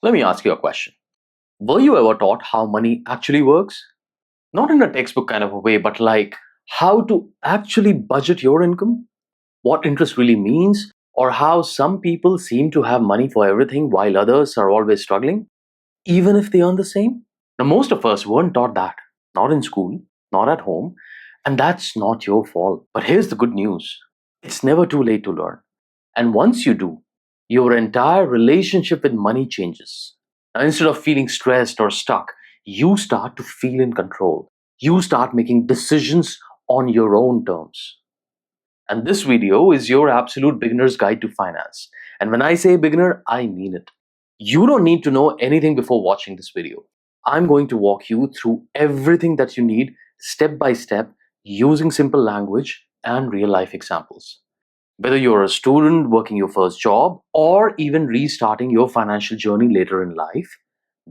Let me ask you a question. Were you ever taught how money actually works? Not in a textbook kind of a way, but like how to actually budget your income? What interest really means? Or how some people seem to have money for everything while others are always struggling, even if they earn the same? Now, most of us weren't taught that. Not in school, not at home, and that's not your fault. But here's the good news, it's never too late to learn. And once you do, your entire relationship with money changes. Now, instead of feeling stressed or stuck, you start to feel in control. You start making decisions on your own terms. And this video is your absolute beginner's guide to finance. And when I say beginner, I mean it. You don't need to know anything before watching this video. I'm going to walk you through everything that you need step by step using simple language and real life examples. Whether you're a student working your first job or even restarting your financial journey later in life,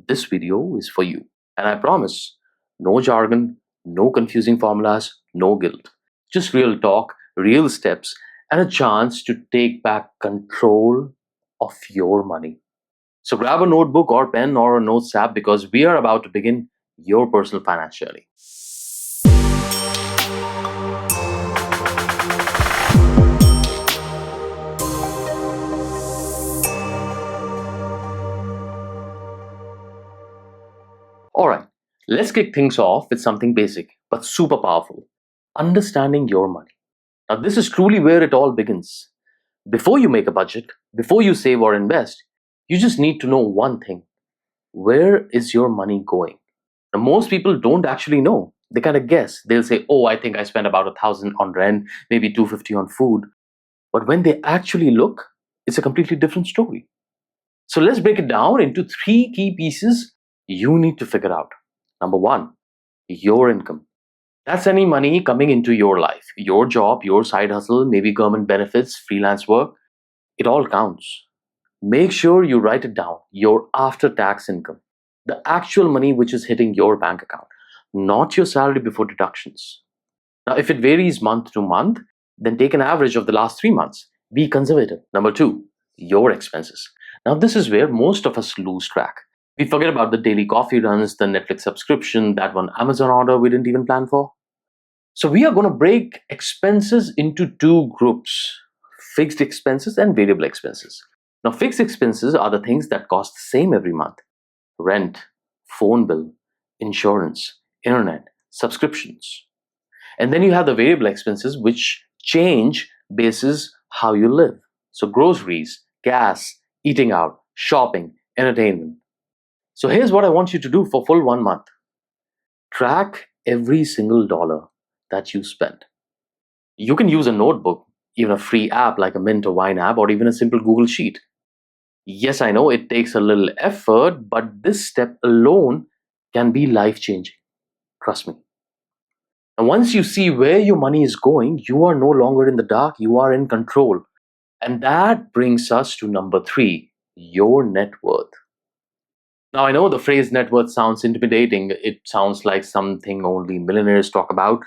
this video is for you. And I promise, no jargon, no confusing formulas, no guilt. Just real talk, real steps, and a chance to take back control of your money. So grab a notebook or pen or a notes app because we are about to begin your personal finance journey. Alright, let's kick things off with something basic but super powerful. Understanding your money. Now, this is truly where it all begins. Before you make a budget, before you save or invest, you just need to know one thing. Where is your money going? Now, most people don't actually know. They kind of guess. They'll say, oh, I think I spent about 1,000 on rent, maybe 250 on food. But when they actually look, it's a completely different story. So let's break it down into 3 key pieces you need to figure out. Number 1, your income. That's any money coming into your life, your job, your side hustle, maybe government benefits, freelance work. It all counts. Make sure you write it down, your after-tax income, the actual money which is hitting your bank account, not your salary before deductions. Now, if it varies month to month, then take an average of the last 3 months. Be conservative. Number 2, your expenses. Now, this is where most of us lose track. We forget about the daily coffee runs, the Netflix subscription, that one Amazon order we didn't even plan for. So we are going to break expenses into 2 groups, fixed expenses and variable expenses. Now, fixed expenses are the things that cost the same every month. Rent, phone bill, insurance, internet, subscriptions. And then you have the variable expenses which change basis how you live. So groceries, gas, eating out, shopping, entertainment. So here's what I want you to do for full 1 month. Track every single dollar that you spend. You can use a notebook, even a free app like a Mint or YNAB, or even a simple Google Sheet. Yes, I know it takes a little effort, but this step alone can be life-changing. Trust me. And once you see where your money is going, you are no longer in the dark, you are in control. And that brings us to number 3, your net worth. Now, I know the phrase net worth sounds intimidating. It sounds like something only millionaires talk about.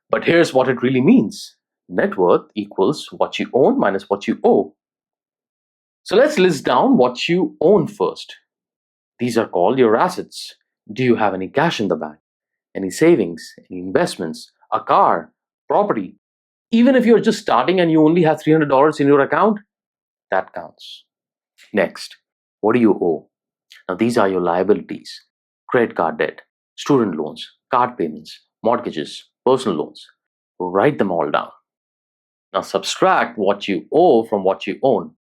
But here's what it really means. Net worth equals what you own minus what you owe. So let's list down what you own first. These are called your assets. Do you have any cash in the bank? Any savings? Any investments? A car? Property? Even if you're just starting and you only have $300 in your account, that counts. Next, what do you owe? Now, these are your liabilities. Credit card debt, student loans, card payments, mortgages, personal loans. Write them all down. Now subtract what you owe from what you own.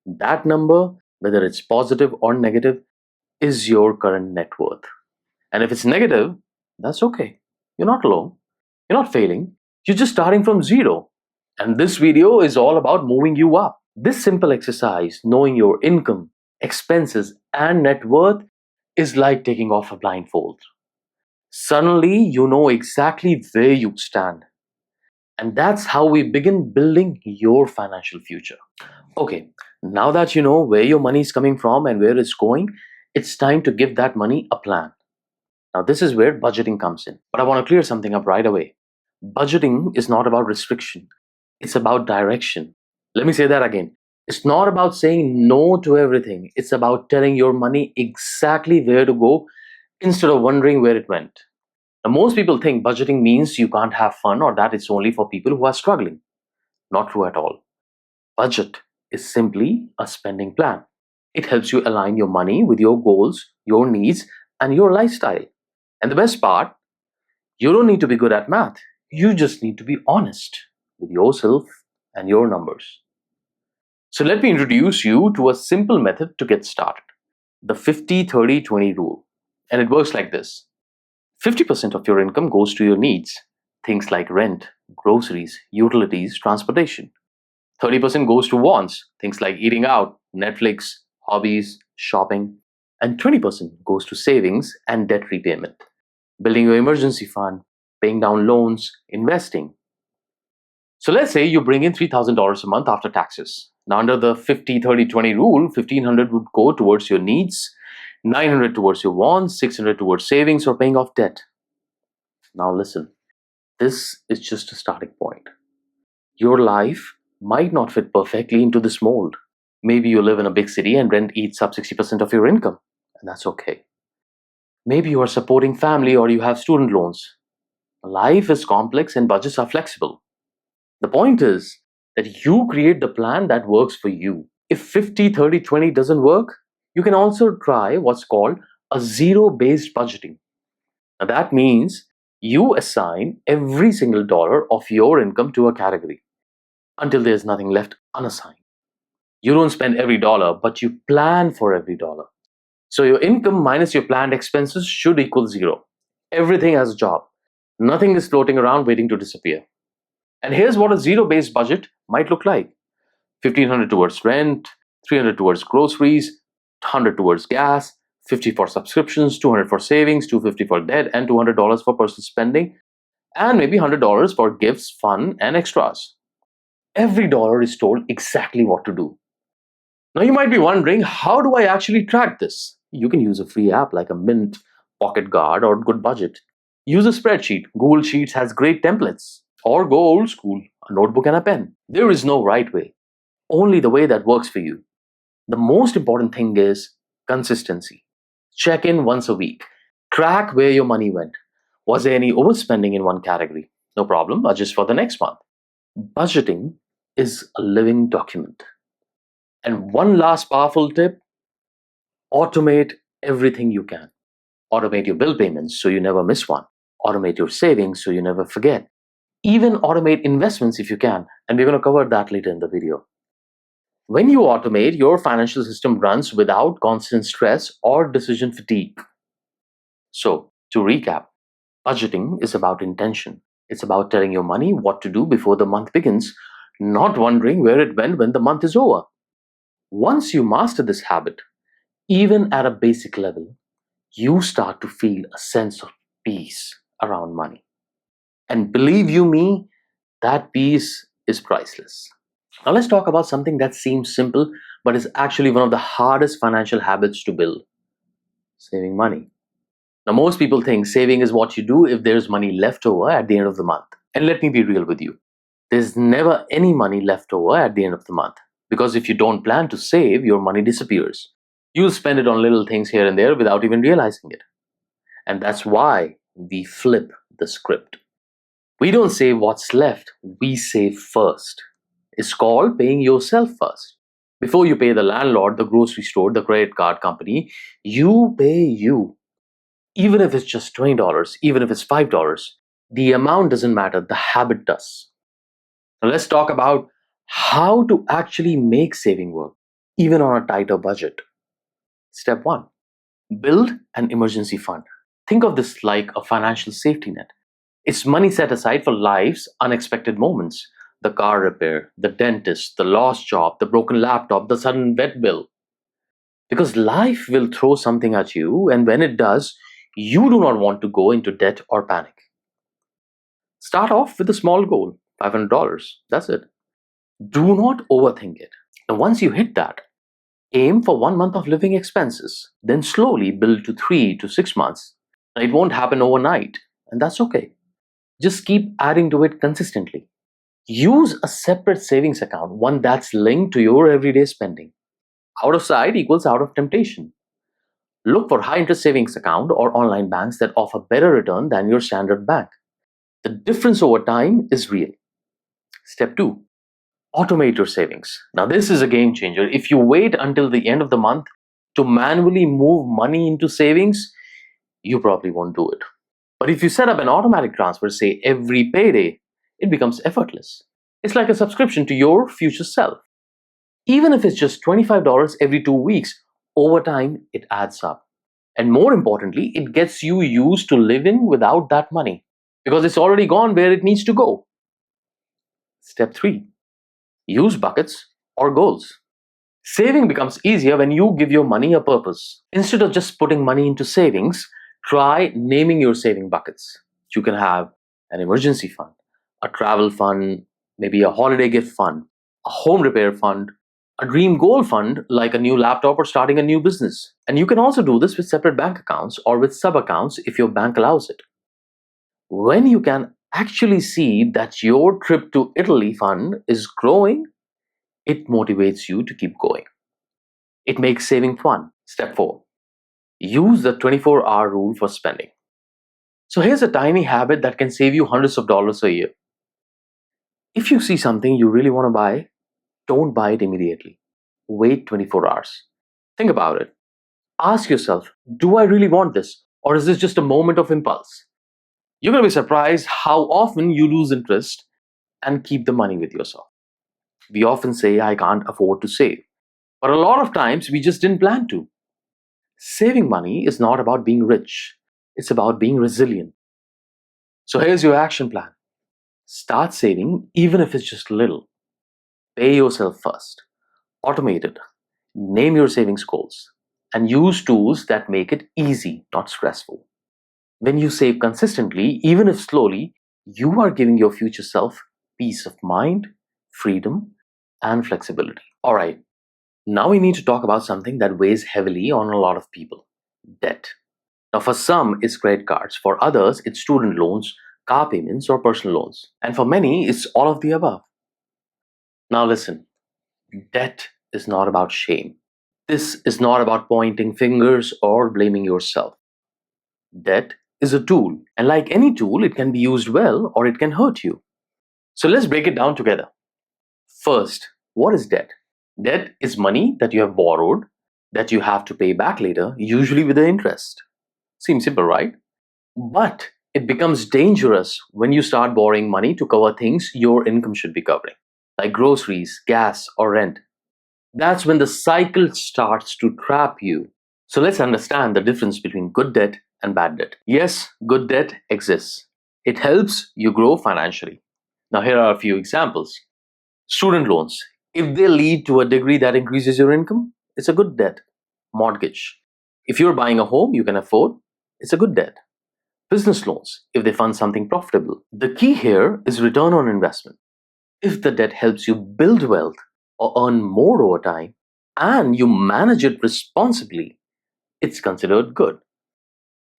That number, whether it's positive or negative, is your current net worth. And if it's negative, that's okay. You're not alone. You're not failing. You're just starting from 0. And this video is all about moving you up. This simple exercise, knowing your income, expenses, and net worth, is like taking off a blindfold. Suddenly, you know exactly where you stand. And that's how we begin building your financial future. Okay, now that you know where your money is coming from and where it's going, it's time to give that money a plan. Now, this is where budgeting comes in. But I want to clear something up right away. Budgeting is not about restriction. It's about direction. Let me say that again. It's not about saying no to everything. It's about telling your money exactly where to go instead of wondering where it went. Now, most people think budgeting means you can't have fun or that it's only for people who are struggling. Not true at all. Budget is simply a spending plan. It helps you align your money with your goals, your needs, and your lifestyle. And the best part, you don't need to be good at math. You just need to be honest with yourself and your numbers. So let me introduce you to a simple method to get started. The 50-30-20 rule. And it works like this. 50% of your income goes to your needs, things like rent, groceries, utilities, transportation. 30% goes to wants, things like eating out, Netflix, hobbies, shopping. And 20% goes to savings and debt repayment, building your emergency fund, paying down loans, investing. So let's say you bring in $3,000 a month after taxes. Now, under the 50-30-20 rule, 1,500 would go towards your needs, 900 towards your wants, 600 towards savings or paying off debt. Now listen, this is just a starting point. Your life might not fit perfectly into this mold. Maybe you live in a big city and rent eats up 60% of your income, and that's okay. Maybe you are supporting family or you have student loans. Life is complex and budgets are flexible. The point is that you create the plan that works for you. If 50-30-20 doesn't work, you can also try what's called a zero-based budgeting. Now that means you assign every single dollar of your income to a category until there's nothing left unassigned. You don't spend every dollar, but you plan for every dollar. So your income minus your planned expenses should equal zero. Everything has a job. Nothing is floating around waiting to disappear. And here's what a zero-based budget might look like. 1,500 towards rent, 300 towards groceries, 100 towards gas, 50 for subscriptions, 200 for savings, 250 for debt, and $200 for personal spending, and maybe $100 for gifts, fun, and extras. Every dollar is told exactly what to do. Now you might be wondering, how do I actually track this? You can use a free app like a Mint, Pocketguard, or Goodbudget. Use a spreadsheet. Google Sheets has great templates. Or go old school, a notebook and a pen. There is no right way, only the way that works for you. The most important thing is consistency. Check in once a week. Track where your money went. Was there any overspending in one category? No problem, adjust for the next month. Budgeting is a living document. And one last powerful tip, automate everything you can. Automate your bill payments so you never miss one. Automate your savings so you never forget. Even automate investments if you can, and we're going to cover that later in the video. When you automate, your financial system runs without constant stress or decision fatigue. So, to recap, budgeting is about intention. It's about telling your money what to do before the month begins, not wondering where it went when the month is over. Once you master this habit, even at a basic level, you start to feel a sense of peace around money. And believe you me, that peace is priceless. Now let's talk about something that seems simple, but is actually one of the hardest financial habits to build. Saving money. Now most people think saving is what you do if there's money left over at the end of the month. And let me be real with you. There's never any money left over at the end of the month. Because if you don't plan to save, your money disappears. You'll spend it on little things here and there without even realizing it. And that's why we flip the script. We don't save what's left, we save first. It's called paying yourself first. Before you pay the landlord, the grocery store, the credit card company, you pay you. Even if it's just $20, even if it's $5, the amount doesn't matter, the habit does. Now let's talk about how to actually make saving work, even on a tighter budget. Step 1. Build an emergency fund. Think of this like a financial safety net. It's money set aside for life's unexpected moments. The car repair, the dentist, the lost job, the broken laptop, the sudden vet bill. Because life will throw something at you, and when it does, you do not want to go into debt or panic. Start off with a small goal, $500. That's it. Do not overthink it. And once you hit that, aim for 1 month of living expenses. Then slowly build to 3 to 6 months. It won't happen overnight, and that's okay. Just keep adding to it consistently. Use a separate savings account, one that's linked to your everyday spending. Out of sight equals out of temptation. Look for high interest savings account or online banks that offer better return than your standard bank. The difference over time is real. Step 2. Automate your savings. Now this is a game changer. If you wait until the end of the month to manually move money into savings, you probably won't do it. But if you set up an automatic transfer, say every payday, it becomes effortless. It's like a subscription to your future self. Even if it's just $25 every 2 weeks, over time it adds up. And more importantly, it gets you used to living without that money because it's already gone where it needs to go. Step 3. Use buckets or goals. Saving becomes easier when you give your money a purpose. Instead of just putting money into savings, try naming your saving buckets. You can have an emergency fund, a travel fund, maybe a holiday gift fund, a home repair fund, a dream goal fund like a new laptop or starting a new business. And you can also do this with separate bank accounts or with sub-accounts if your bank allows it. When you can actually see that your trip to Italy fund is growing, it motivates you to keep going. It makes saving fun. Step 4. Use the 24-hour rule for spending. So here's a tiny habit that can save you hundreds of dollars a year. If you see something you really want to buy, don't buy it immediately. Wait 24 hours. Think about it. Ask yourself, do I really want this? Or is this just a moment of impulse? You're going to be surprised how often you lose interest and keep the money with yourself. We often say, I can't afford to save. But a lot of times we just didn't plan to. Saving money is not about being rich. It's about being resilient. So here's your action plan. Start saving even if it's just little. Pay yourself first. Automate it. Name your savings goals. And use tools that make it easy, not stressful. When you save consistently, even if slowly, you are giving your future self peace of mind, freedom, and flexibility. All right, now we need to talk about something that weighs heavily on a lot of people: debt. Now, for some, it's credit cards. For others, it's student loans, car payments, or personal loans. And for many, it's all of the above. Now, listen, debt is not about shame. This is not about pointing fingers or blaming yourself. Debt is a tool, and like any tool, it can be used well or it can hurt you. So let's break it down together. First, what is debt? Debt is money that you have borrowed that you have to pay back later, usually with the interest. Seems simple, right? But it becomes dangerous when you start borrowing money to cover things your income should be covering, like groceries, gas, or rent. That's when the cycle starts to trap you. So let's understand the difference between good debt and bad debt. Yes, good debt exists. It helps you grow financially. Now, here are a few examples. Student loans. If they lead to a degree that increases your income, it's a good debt. Mortgage. If you're buying a home you can afford, it's a good debt. Business loans. If they fund something profitable. The key here is return on investment. If the debt helps you build wealth or earn more over time, and you manage it responsibly, it's considered good.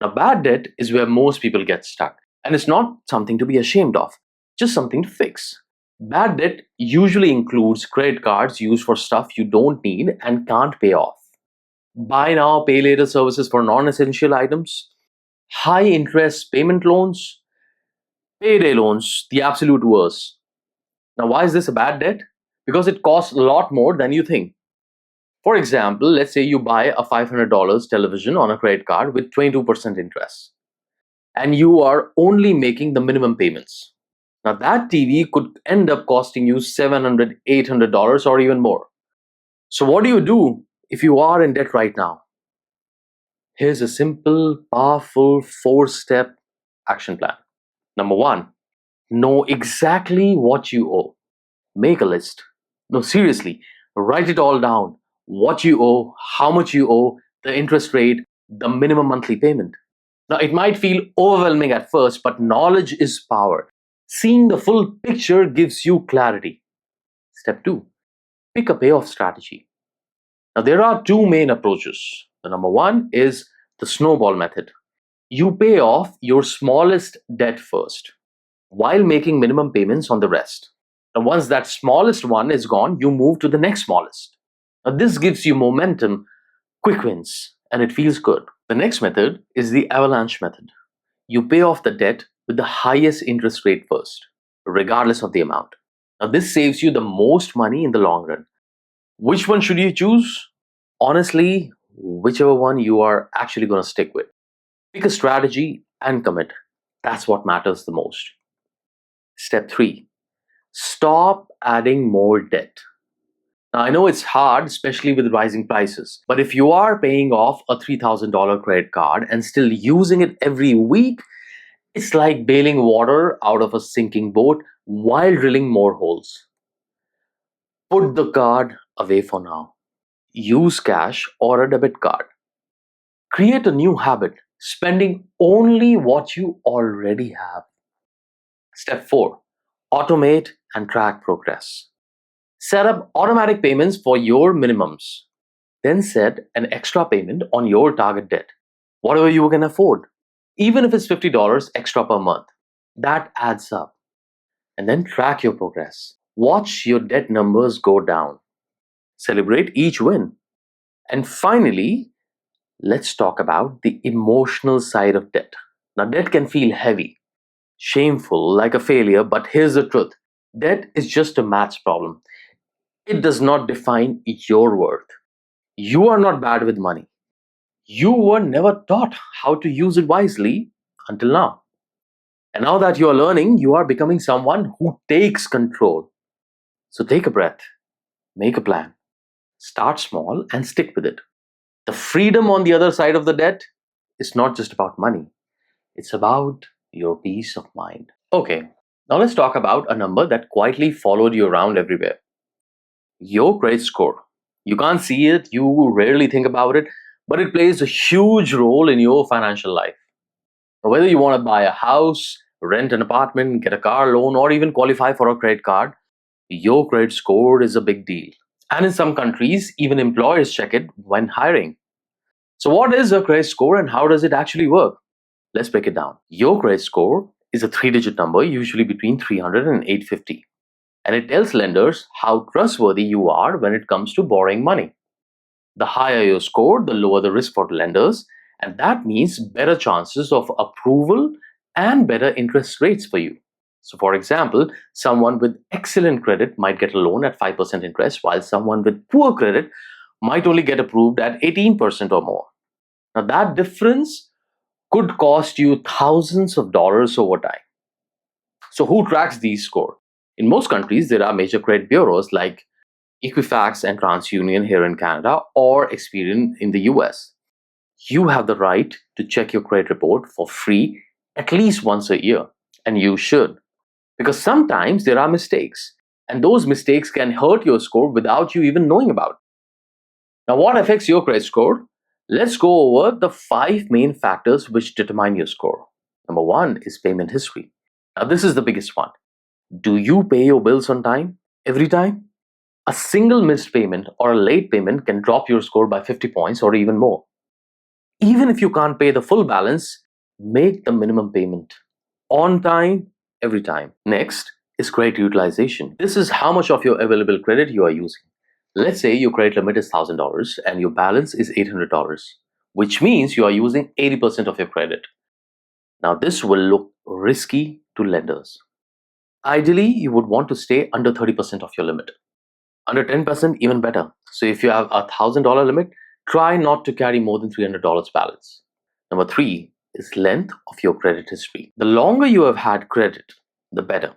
Now, bad debt is where most people get stuck, and it's not something to be ashamed of, just something to fix. Bad debt usually includes credit cards used for stuff you don't need and can't pay off, buy now, pay later services for non-essential items, high interest payment loans, payday loans, the absolute worst. Now, why is this a bad debt? Because it costs a lot more than you think. For example, let's say you buy a $500 television on a credit card with 22% interest, and you are only making the minimum payments. Now, that TV could end up costing you $700, $800, or even more. So what do you do if you are in debt right now? Here's a simple, powerful 4-step action plan. Number 1, know exactly what you owe. Make a list. No, seriously, write it all down. What you owe, how much you owe, the interest rate, the minimum monthly payment. Now, it might feel overwhelming at first, but knowledge is power. Seeing the full picture gives you clarity. Step 2, pick a payoff strategy. Now, there are 2 main approaches. The number 1 is the Snowball Method. You pay off your smallest debt first, while making minimum payments on the rest. And once that smallest one is gone, you move to the next smallest. Now, this gives you momentum, quick wins, and it feels good. The next method is the Avalanche Method. You pay off the debt with the highest interest rate first, regardless of the amount. Now, this saves you the most money in the long run. Which one should you choose? Honestly, whichever one you are actually going to stick with. Pick a strategy and commit. That's what matters the most. Step 3. Stop adding more debt. Now, I know it's hard, especially with rising prices, but if you are paying off a $3,000 credit card and still using it every week, it's like bailing water out of a sinking boat while drilling more holes. Put the card away for now. Use cash or a debit card. Create a new habit, spending only what you already have. Step 4. Automate and track progress. Set up automatic payments for your minimums. Then set an extra payment on your target debt, whatever you can afford. Even if it's $50 extra per month, that adds up. And then track your progress. Watch your debt numbers go down. Celebrate each win. And finally, let's talk about the emotional side of debt. Now, debt can feel heavy, shameful, like a failure, but here's the truth. Debt is just a maths problem. It does not define your worth. You are not bad with money. You were never taught how to use it wisely until now. And now that you are learning, you are becoming someone who takes control. So take a breath, make a plan, start small and stick with it. The freedom on the other side of the debt is not just about money. It's about your peace of mind. Okay, now let's talk about a number that quietly followed you around everywhere. Your credit score. You can't see it, you rarely think about it, but it plays a huge role in your financial life. Whether you want to buy a house, rent an apartment, get a car loan, or even qualify for a credit card, your credit score is a big deal. And in some countries, even employers check it when hiring. So what is a credit score and how does it actually work? Let's break it down. Your credit score is a 3-digit number, usually between 300 and 850. And it tells lenders how trustworthy you are when it comes to borrowing money. The higher your score, the lower the risk for the lenders, and that means better chances of approval and better interest rates for you. So for example, someone with excellent credit might get a loan at 5% interest, while someone with poor credit might only get approved at 18% or more. Now that difference could cost you thousands of dollars over time. So who tracks these scores? In most countries, there are major credit bureaus like Equifax and TransUnion here in Canada or Experian in the US. You have the right to check your credit report for free at least once a year, and you should. Because sometimes there are mistakes, and those mistakes can hurt your score without you even knowing about it. Now, what affects your credit score? Let's go over the 5 main factors which determine your score. Number 1 is payment history. Now, this is the biggest one. Do you pay your bills on time? Every time? A single missed payment or a late payment can drop your score by 50 points or even more. Even if you can't pay the full balance, make the minimum payment. On time, every time. Next is credit utilization. This is how much of your available credit you are using. Let's say your credit limit is $1,000 and your balance is $800, which means you are using 80% of your credit. Now, this will look risky to lenders. Ideally, you would want to stay under 30% of your limit. Under 10%, even better. So if you have a $1,000 limit, try not to carry more than $300 balance. Number 3 is length of your credit history. The longer you have had credit, the better.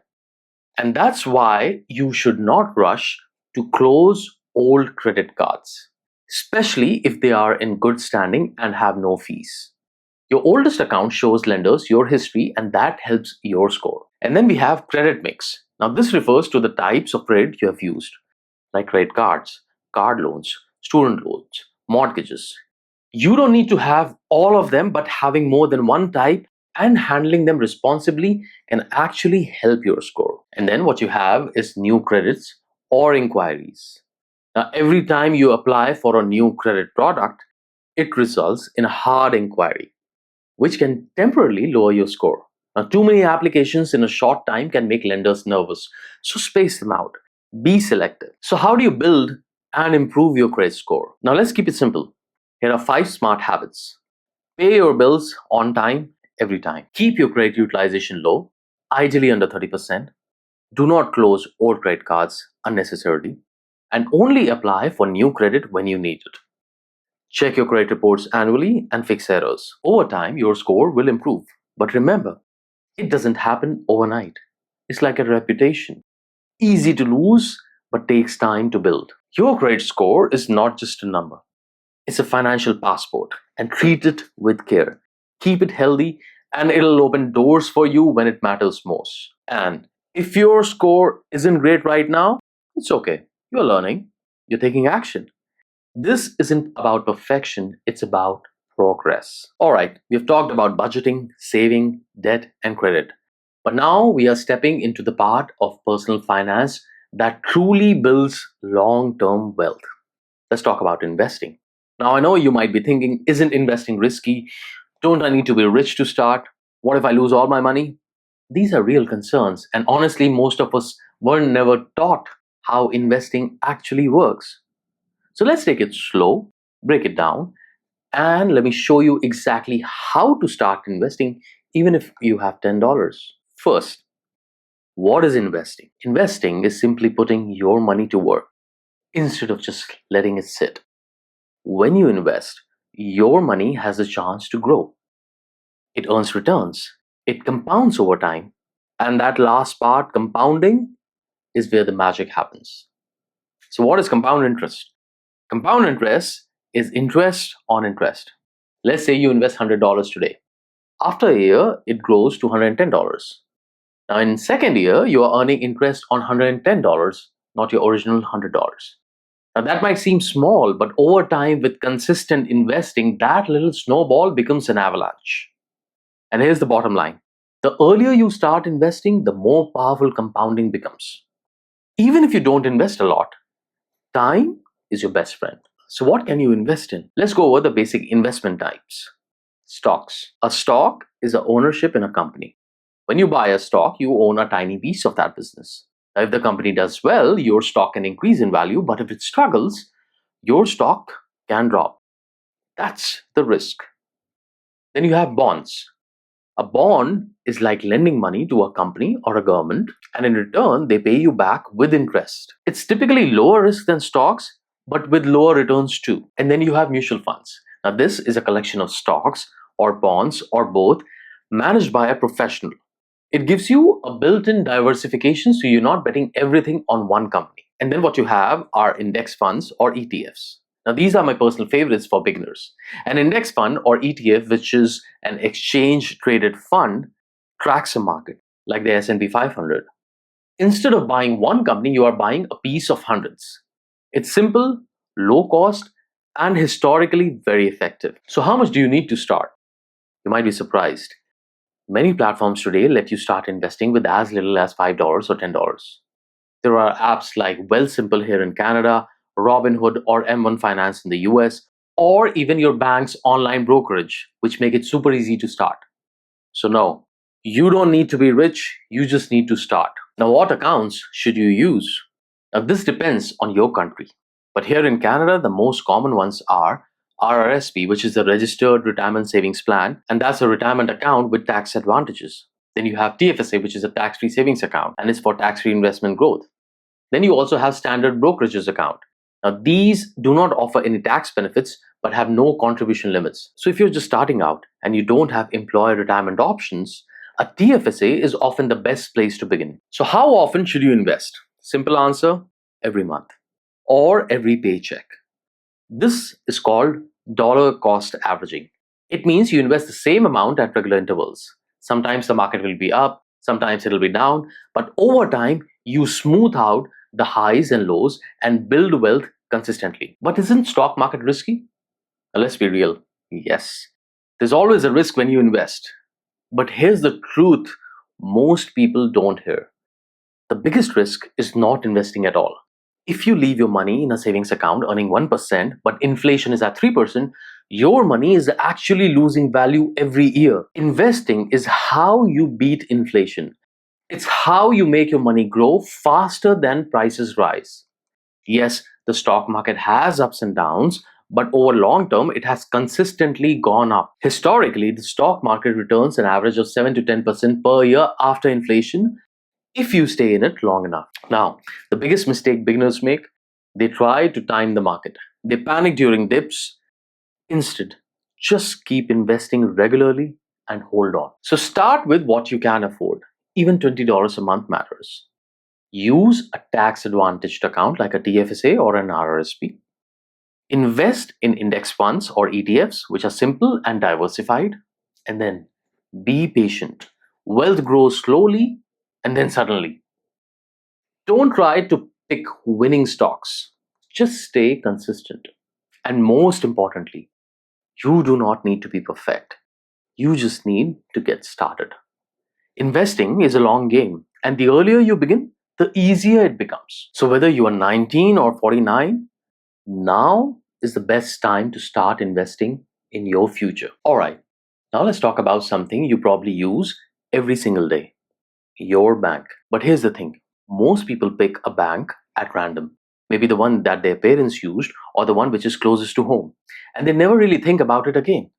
And that's why you should not rush to close old credit cards, especially if they are in good standing and have no fees. Your oldest account shows lenders your history, and that helps your score. And then we have credit mix. Now, this refers to the types of credit you have used, like credit cards, card loans, student loans, mortgages. You don't need to have all of them, but having more than one type and handling them responsibly can actually help your score. And then what you have is new credits or inquiries. Now, every time you apply for a new credit product, it results in a hard inquiry, which can temporarily lower your score. Now, too many applications in a short time can make lenders nervous, so space them out. Be selective. So how do you build and improve your credit score? Now, let's keep it simple. Here are 5 smart habits. Pay your bills on time, every time. Keep your credit utilization low, ideally under 30%. Do not close old credit cards unnecessarily, and only apply for new credit when you need it. Check your credit reports annually and fix errors. Over time, your score will improve. But remember, it doesn't happen overnight. It's like a reputation. Easy to lose, but takes time to build. Your credit score is not just a number. It's a financial passport, and treat it with care. Keep it healthy, and it'll open doors for you when it matters most. And if your score isn't great right now, it's okay. You're learning. You're taking action. This isn't about perfection, it's about progress. All right, we've talked about budgeting, saving, debt, and credit. But now we are stepping into the part of personal finance that truly builds long-term wealth. Let's talk about investing. Now, I know you might be thinking, isn't investing risky? Don't I need to be rich to start? What if I lose all my money? These are real concerns, and honestly, most of us were never taught how investing actually works. So let's take it slow, break it down, and let me show you exactly how to start investing even if you have $10. First, what is investing? Investing is simply putting your money to work instead of just letting it sit. When you invest, your money has a chance to grow. It earns returns. It compounds over time. And that last part, compounding, is where the magic happens. So what is compound interest? Compound interest is interest on interest. Let's say you invest $100 today. After a year, it grows to $110. Now, in second year, you are earning interest on $110, not your original $100. Now, that might seem small, but over time, with consistent investing, that little snowball becomes an avalanche. And here's the bottom line. The earlier you start investing, the more powerful compounding becomes. Even if you don't invest a lot, time is your best friend. So what can you invest in? Let's go over the basic investment types. Stocks. A stock is an ownership in a company. When you buy a stock, you own a tiny piece of that business. Now, if the company does well, your stock can increase in value, but if it struggles, your stock can drop. That's the risk. Then you have bonds. A bond is like lending money to a company or a government, and in return, they pay you back with interest. It's typically lower risk than stocks, but with lower returns too. And then you have mutual funds. Now, this is a collection of stocks or bonds or both managed by a professional. It gives you a built-in diversification, so you're not betting everything on one company. And then what you have are index funds or ETFs. Now, these are my personal favorites for beginners. An index fund or ETF, which is an exchange-traded fund, tracks a market, like the S&P 500. Instead of buying one company, you are buying a piece of hundreds. It's simple, low cost, and historically very effective. So how much do you need to start? You might be surprised. Many platforms today let you start investing with as little as $5 or $10. There are apps like Wealthsimple here in Canada, Robinhood or M1 Finance in the US, or even your bank's online brokerage, which make it super easy to start. So no, you don't need to be rich, you just need to start. Now, what accounts should you use? Now, this depends on your country. But here in Canada, the most common ones are RRSP, which is the Registered Retirement Savings Plan, and that's a retirement account with tax advantages. Then you have TFSA, which is a tax-free savings account, and it's for tax-free investment growth. Then you also have standard brokerages account. Now, these do not offer any tax benefits, but have no contribution limits. So if you're just starting out and you don't have employer retirement options, a TFSA is often the best place to begin. So how often should you invest? Simple answer, every month or every paycheck. This is called dollar cost averaging. It means you invest the same amount at regular intervals. Sometimes the market will be up, sometimes it'll be down, but over time, you smooth out the highs and lows and build wealth consistently. But isn't stock market risky? Now, let's be real. Yes. There's always a risk when you invest. But here's the truth most people don't hear. The biggest risk is not investing at all. If you leave your money in a savings account earning 1%, but inflation is at 3%, Your money is actually losing value every year. Investing is how you beat inflation. It's how you make your money grow faster than prices rise. Yes, the stock market has ups and downs, but over long term, it has consistently gone up. Historically, the stock market returns an average of 7 to 10% per year after inflation if you stay in it long enough. Now, the biggest mistake beginners make, they try to time the market. They panic during dips. Instead, just keep investing regularly and hold on. So start with what you can afford. Even $20 a month matters. Use a tax advantaged account like a TFSA or an RRSP. Invest in index funds or ETFs, which are simple and diversified. And then be patient. Wealth grows slowly and then suddenly. Don't try to pick winning stocks. Just stay consistent. And most importantly, you do not need to be perfect. You just need to get started. Investing is a long game, and the earlier you begin, the easier it becomes. So whether you are 19 or 49, now is the best time to start investing in your future. All right, now let's talk about something you probably use every single day, your bank. But here's the thing, most people pick a bank at random. Maybe the one that their parents used or the one which is closest to home, and they never really think about it again.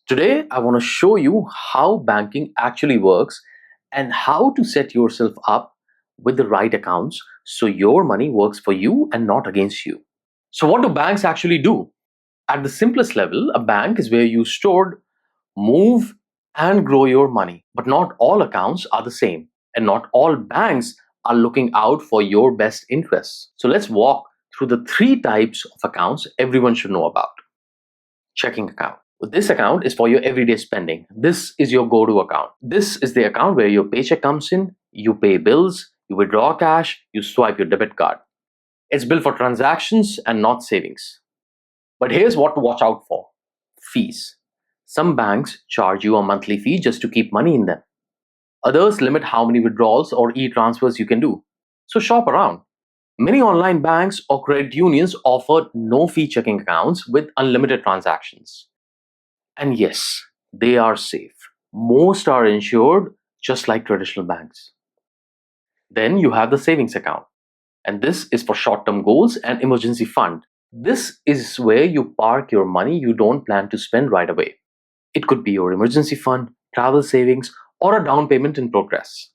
Today, I want to show you how banking actually works and how to set yourself up with the right accounts so your money works for you and not against you. So, what do banks actually do? At the simplest level, a bank is where you store, move, and grow your money. But not all accounts are the same, and not all banks are looking out for your best interests. So, let's walk through the three types of accounts everyone should know about. Checking account. This account is for your everyday spending. This is your go-to account. This is the account where your paycheck comes in, you pay bills, you withdraw cash, you swipe your debit card. It's built for transactions and not savings. But here's what to watch out for. Fees. Some banks charge you a monthly fee just to keep money in them. Others limit how many withdrawals or e-transfers you can do. So shop around. Many online banks or credit unions offer no-fee checking accounts with unlimited transactions. And yes, they are safe. Most are insured just like traditional banks. Then you have the savings account. And this is for short-term goals and emergency fund. This is where you park your money you don't plan to spend right away. It could be your emergency fund, travel savings, or a down payment in progress.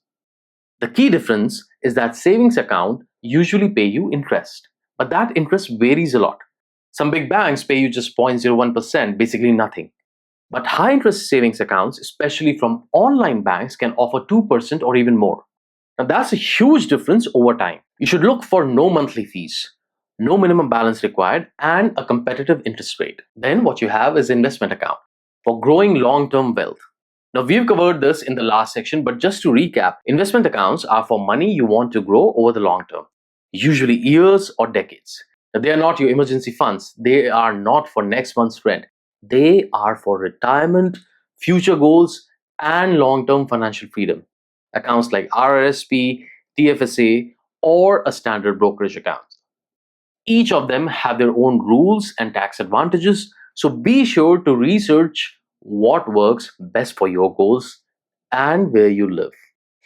The key difference is that savings account usually pay you interest, but that interest varies a lot. Some big banks pay you just 0.01%, basically nothing. But high interest savings accounts, especially from online banks, can offer 2% or even more. Now that's a huge difference over time. You should look for no monthly fees, no minimum balance required, and a competitive interest rate. Then what you have is investment account for growing long-term wealth. Now we've covered this in the last section, but just to recap, investment accounts are for money you want to grow over the long term, usually years or decades. Now, they are not your emergency funds. They are not for next month's rent. They are for retirement, future goals, and long-term financial freedom. Accounts like RRSP, TFSA, or a standard brokerage account. Each of them have their own rules and tax advantages, so be sure to research what works best for your goals and where you live.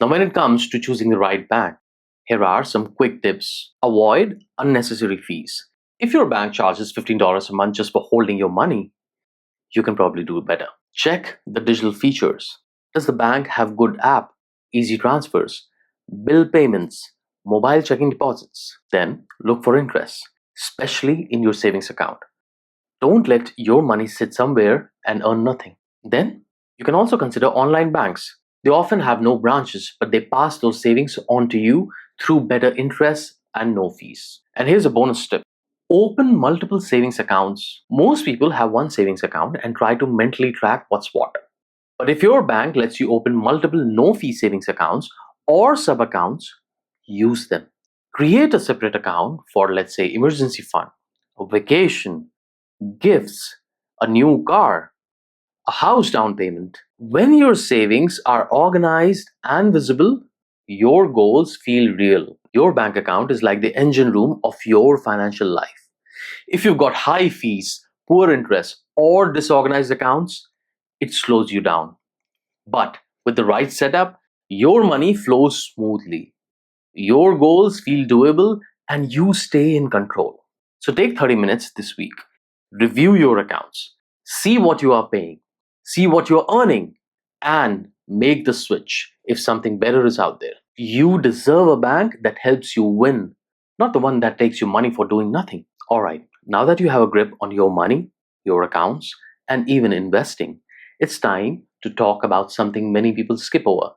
Now, when it comes to choosing the right bank, here are some quick tips. Avoid unnecessary fees. If your bank charges $15 a month just for holding your money, you can probably do better. Check the digital features. Does the bank have good app, easy transfers, bill payments, mobile checking deposits? Then look for interest, especially in your savings account. Don't let your money sit somewhere and earn nothing. Then you can also consider online banks. They often have no branches, but they pass those savings on to you through better interest and no fees. And here's a bonus tip. Open multiple savings accounts. Most people have one savings account and try to mentally track what's what. But if your bank lets you open multiple no-fee savings accounts or sub-accounts, use them. Create a separate account for, let's say, emergency fund, a vacation, gifts, a new car, a house down payment. When your savings are organized and visible, your goals feel real. Your bank account is like the engine room of your financial life. If you've got high fees, poor interest, or disorganized accounts, it slows you down. But with the right setup, your money flows smoothly. Your goals feel doable and you stay in control. So take 30 minutes this week. Review your accounts. See what you are paying. See what you're earning. And make the switch if something better is out there. You deserve a bank that helps you win, not the one that takes you money for doing nothing. Alright, now that you have a grip on your money, your accounts, and even investing, it's time to talk about something many people skip over.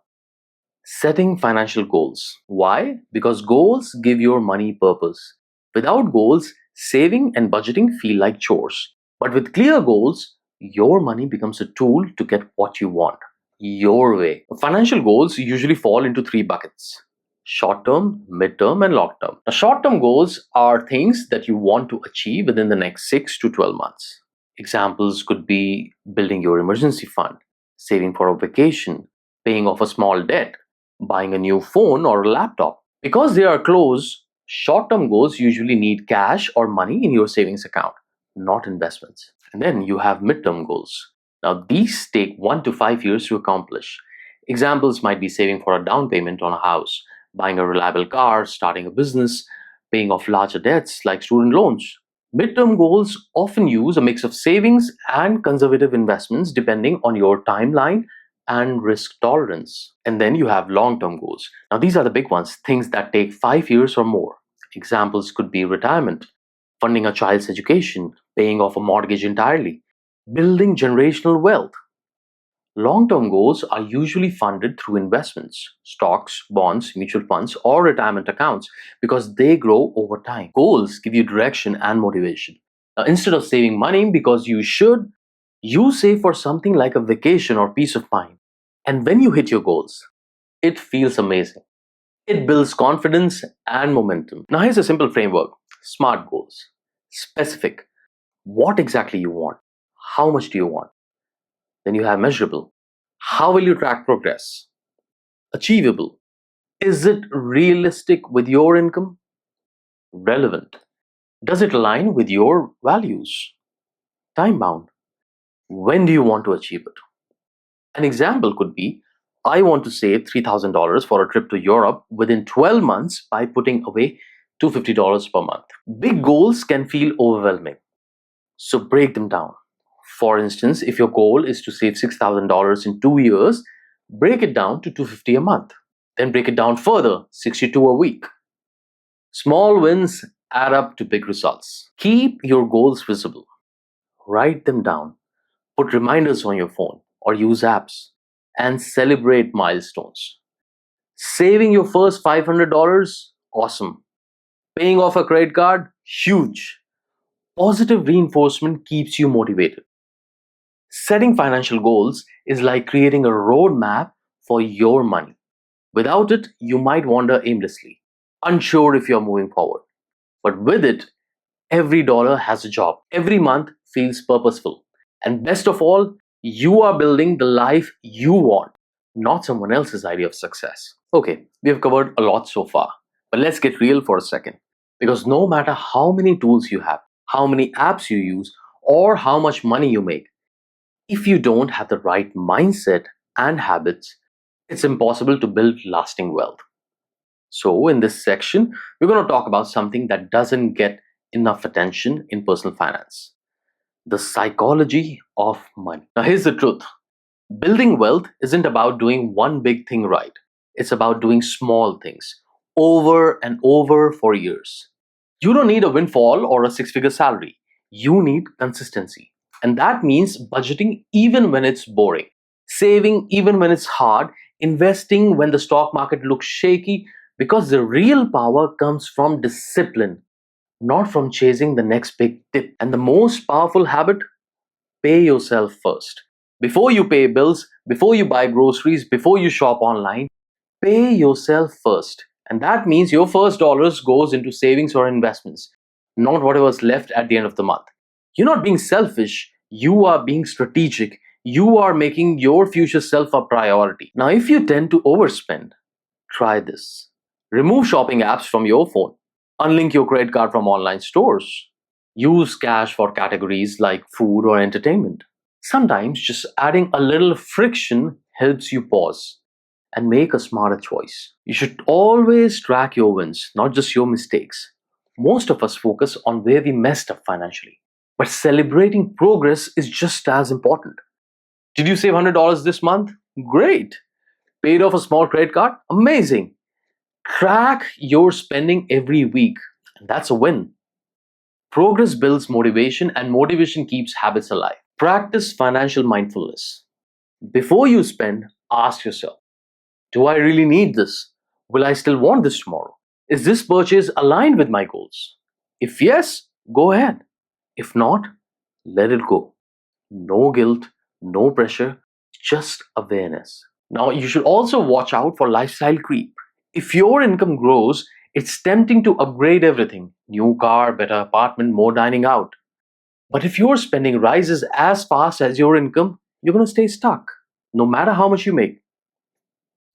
Setting financial goals. Why? Because goals give your money purpose. Without goals, saving and budgeting feel like chores. But with clear goals, your money becomes a tool to get what you want, your way. Financial goals usually fall into three buckets: short term, mid term, and long term. Now, short term goals are things that you want to achieve within the next 6 to 12 months. Examples could be building your emergency fund, saving for a vacation, paying off a small debt, buying a new phone or a laptop. Because they are close, short-term goals usually need cash or money in your savings account, not investments. And then you have mid-term goals. Now these take 1 to 5 years to accomplish. Examples might be saving for a down payment on a house, buying a reliable car, starting a business, paying off larger debts like student loans. Mid-term goals often use a mix of savings and conservative investments depending on your timeline and risk tolerance. And then you have long-term goals. Now these are the big ones, things that take 5 years or more. Examples could be retirement, funding a child's education, paying off a mortgage entirely, building generational wealth. Long-term goals are usually funded through investments, stocks, bonds, mutual funds, or retirement accounts because they grow over time. Goals give you direction and motivation. Now, instead of saving money because you should, you save for something like a vacation or peace of mind. And when you hit your goals, it feels amazing. It builds confidence and momentum. Now, here's a simple framework: SMART goals. Specific. What exactly you want? How much do you want? Then you have measurable. How will you track progress? Achievable. Is it realistic with your income? Relevant. Does it align with your values? Time bound. When do you want to achieve it? An example could be, I want to save $3,000 for a trip to Europe within 12 months by putting away $250 per month. Big goals can feel overwhelming, so break them down. For instance, if your goal is to save $6,000 in 2 years, break it down to $250 a month. Then break it down further, 62 a week. Small wins add up to big results. Keep your goals visible. Write them down. Put reminders on your phone or use apps. And celebrate milestones. Saving your first $500? Awesome. Paying off a credit card? Huge. Positive reinforcement keeps you motivated. Setting financial goals is like creating a roadmap for your money. Without it, you might wander aimlessly, unsure if you're moving forward. But with it, every dollar has a job. Every month feels purposeful. And best of all, you are building the life you want, not someone else's idea of success. Okay, we have covered a lot so far, but let's get real for a second. Because no matter how many tools you have, how many apps you use, or how much money you make, if you don't have the right mindset and habits, it's impossible to build lasting wealth. So in this section, we're going to talk about something that doesn't get enough attention in personal finance: the psychology of money. Now here's the truth. Building wealth isn't about doing one big thing right. It's about doing small things over and over for years. You don't need a windfall or a six-figure salary. You need consistency. And that means budgeting even when it's boring, saving even when it's hard, investing when the stock market looks shaky, because the real power comes from discipline, not from chasing the next big dip. And the most powerful habit: pay yourself first. Before you pay bills, before you buy groceries, before you shop online, pay yourself first. And that means your first dollars goes into savings or investments, not whatever's left at the end of the month. You're not being selfish, you are being strategic. You are making your future self a priority. Now, if you tend to overspend, try this. Remove shopping apps from your phone. Unlink your credit card from online stores. Use cash for categories like food or entertainment. Sometimes just adding a little friction helps you pause and make a smarter choice. You should always track your wins, not just your mistakes. Most of us focus on where we messed up financially, but celebrating progress is just as important. Did you save $100 this month? Great. Paid off a small credit card? Amazing. Track your spending every week. That's a win. Progress builds motivation, and motivation keeps habits alive. Practice financial mindfulness. Before you spend, ask yourself, do I really need this? Will I still want this tomorrow? Is this purchase aligned with my goals? If yes, go ahead. If not, let it go. No guilt, no pressure, just awareness. Now, you should also watch out for lifestyle creep. If your income grows, it's tempting to upgrade everything: new car, better apartment, more dining out. But if your spending rises as fast as your income, you're going to stay stuck, no matter how much you make.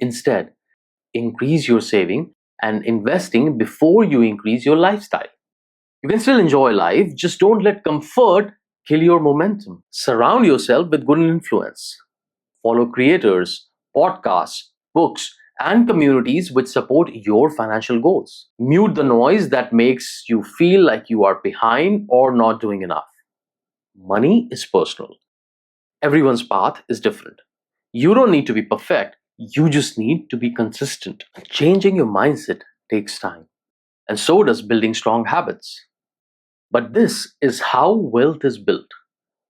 Instead, increase your saving and investing before you increase your lifestyle. You can still enjoy life, just don't let comfort kill your momentum. Surround yourself with good influence. Follow creators, podcasts, books, and communities which support your financial goals. Mute the noise that makes you feel like you are behind or not doing enough. Money is personal. Everyone's path is different. You don't need to be perfect. You just need to be consistent. Changing your mindset takes time, and so does building strong habits. But this is how wealth is built,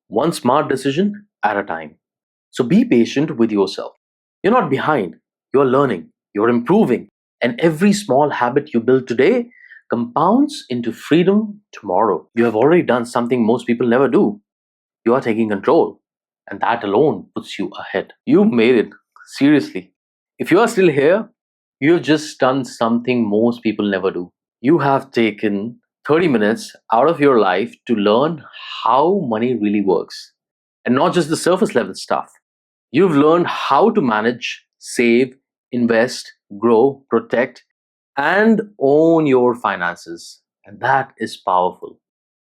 one smart decision at a time. So be patient with yourself. You're not behind, you're learning, you're improving, and every small habit you build today compounds into freedom tomorrow. You have already done something most people never do. You are taking control, and that alone puts you ahead. You made it. Seriously. If you are still here, you have just done something most people never do. You have taken 30 minutes out of your life to learn how money really works, and not just the surface level stuff. You've learned how to manage, save, invest, grow, protect, and own your finances. And that is powerful.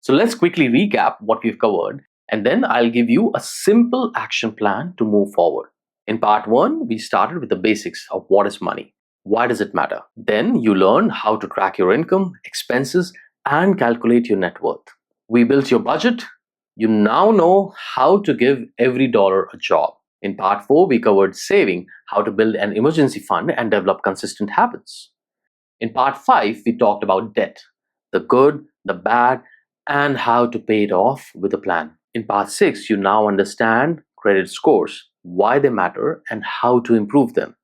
So let's quickly recap what we've covered, and then I'll give you a simple action plan to move forward. In part 1, we started with the basics of what is money. Why does it matter? Then you learn how to track your income, expenses, and calculate your net worth. We built your budget. You now know how to give every dollar a job. In part 4, we covered saving, how to build an emergency fund and develop consistent habits. In part 5, we talked about debt, the good, the bad, and how to pay it off with a plan. In part 6, you now understand credit scores, why they matter, and how to improve them.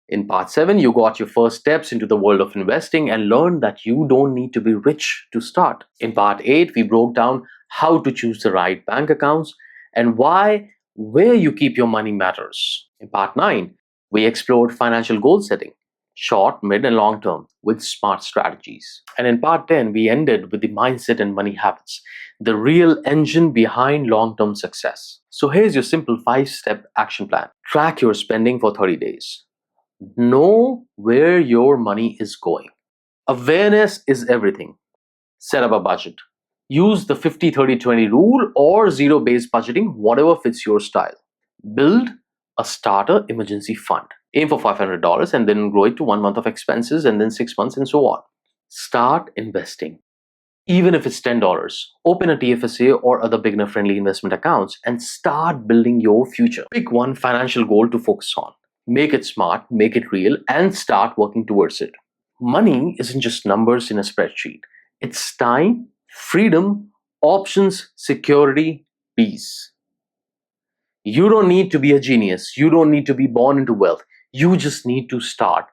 In part 7, you got your first steps into the world of investing and learned that you don't need to be rich to start. In part 8, we broke down how to choose the right bank accounts and why where you keep your money matters. In part 9, we explored financial goal setting, short, mid, and long term, with smart strategies. And in part 10, we ended with the mindset and money habits, the real engine behind long-term success. So here's your simple 5-step action plan. Track your spending for 30 days. Know where your money is going. Awareness is everything. Set up a budget. Use the 50-30-20 rule or zero-based budgeting, whatever fits your style. Build a starter emergency fund. Aim for $500 and then grow it to 1 month of expenses and then 6 months and so on. Start investing. Even if it's $10, open a TFSA or other beginner-friendly investment accounts and start building your future. Pick one financial goal to focus on. Make it smart, make it real, and start working towards it. Money isn't just numbers in a spreadsheet. It's time, freedom, options, security, peace. You don't need to be a genius. You don't need to be born into wealth. You just need to start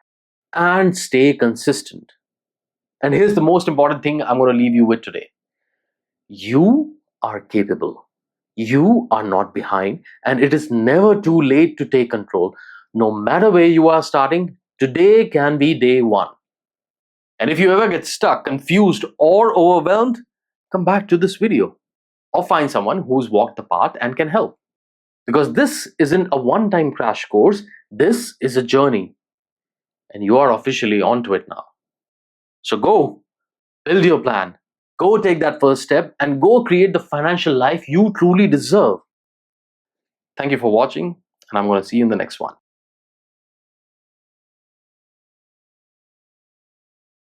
and stay consistent. And here's the most important thing I'm going to leave you with today. You are capable. You are not behind, and it is never too late to take control. No matter where you are starting, today can be day 1. And if you ever get stuck, confused, or overwhelmed, come back to this video or find someone who's walked the path and can help. Because this isn't a one-time crash course, this is a journey. And you are officially onto it now. So go, build your plan, Go take that first step and go create the financial life you truly deserve. Thank you for watching, and I'm going to see you in the next one.